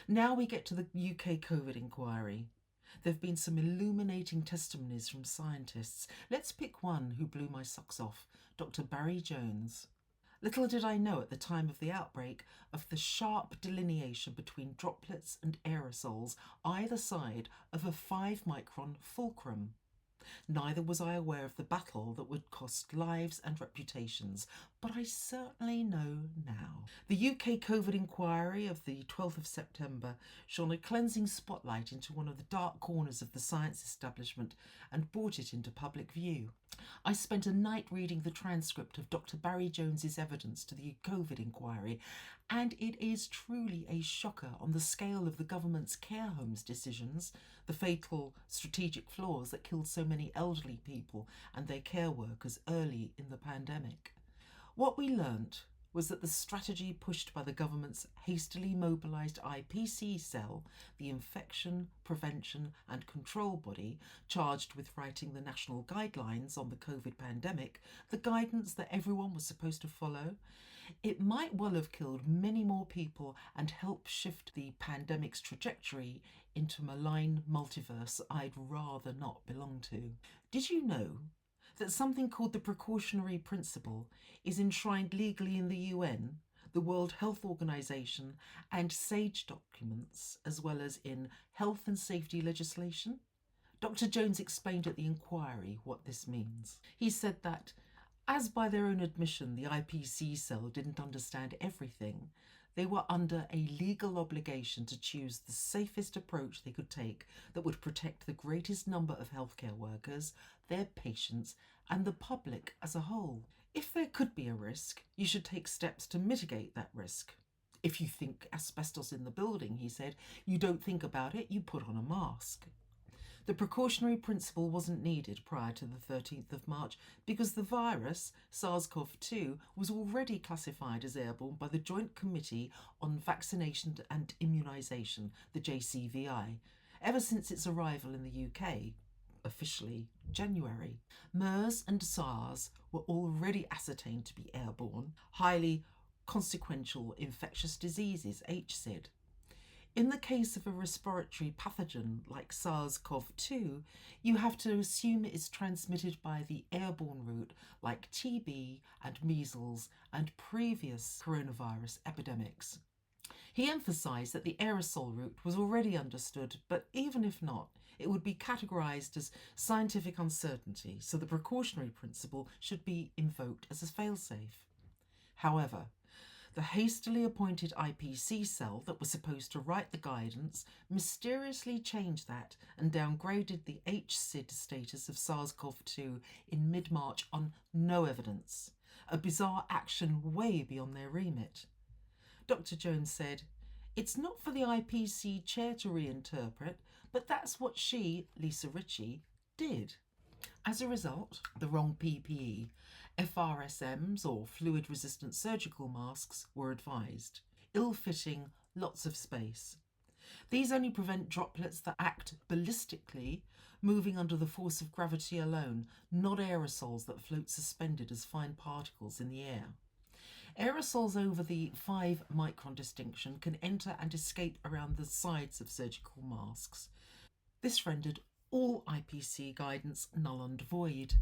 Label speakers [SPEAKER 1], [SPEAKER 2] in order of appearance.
[SPEAKER 1] Now we get to the UK COVID inquiry. There have been some illuminating testimonies from scientists. Let's pick one who blew my socks off, Dr. Barry Jones. Little did I know at the time of the outbreak of the sharp delineation between droplets and aerosols either side of a 5-micron fulcrum. Neither was I aware of the battle that would cost lives and reputations, but I certainly know now. The UK COVID inquiry of the 12th of September shone a cleansing spotlight into one of the dark corners of the science establishment and brought it into public view. I spent a night reading the transcript of Dr. Barry Jones's evidence to the COVID inquiry, and it is truly a shocker on the scale of the government's care homes decisions, the fatal strategic flaws that killed so many elderly people and their care workers early in the pandemic. What we learnt was that the strategy pushed by the government's hastily mobilised IPC cell, the Infection, Prevention and Control body charged with writing the national guidelines on the COVID pandemic, the guidance that everyone was supposed to follow, it might well have killed many more people and helped shift the pandemic's trajectory into a malign multiverse I'd rather not belong to. Did you know that something called the Precautionary Principle is enshrined legally in the UN, the World Health Organization, and SAGE documents, as well as in health and safety legislation? Dr. Jones explained at the inquiry what this means. He said that, as by their own admission the IPC cell didn't understand everything, they were under a legal obligation to choose the safest approach they could take that would protect the greatest number of healthcare workers, their patients, and the public as a whole. If there could be a risk, you should take steps to mitigate that risk. If you think asbestos in the building, he said, you don't think about it, you put on a mask. The precautionary principle wasn't needed prior to the 13th of March because the virus, SARS-CoV-2, was already classified as airborne by the Joint Committee on Vaccination and Immunisation, the JCVI, ever since its arrival in the UK, officially January. MERS and SARS were already ascertained to be airborne, highly consequential infectious diseases, HSID. In the case of a respiratory pathogen like SARS-CoV-2, you have to assume it is transmitted by the airborne route like TB and measles and previous coronavirus epidemics. He emphasised that the aerosol route was already understood, but even if not, it would be categorised as scientific uncertainty, so the precautionary principle should be invoked as a failsafe. However, the hastily appointed IPC cell that was supposed to write the guidance mysteriously changed that and downgraded the HSID status of SARS-CoV-2 in mid-March on no evidence, a bizarre action way beyond their remit. Dr. Jones said, "It's not for the IPC chair to reinterpret, but that's what she, Lisa Ritchie, did." As a result, the wrong PPE, FRSMs or fluid-resistant surgical masks were advised. Ill-fitting, lots of space. These only prevent droplets that act ballistically, moving under the force of gravity alone, not aerosols that float suspended as fine particles in the air. Aerosols over the 5-micron distinction can enter and escape around the sides of surgical masks. This rendered all IPC guidance null and void.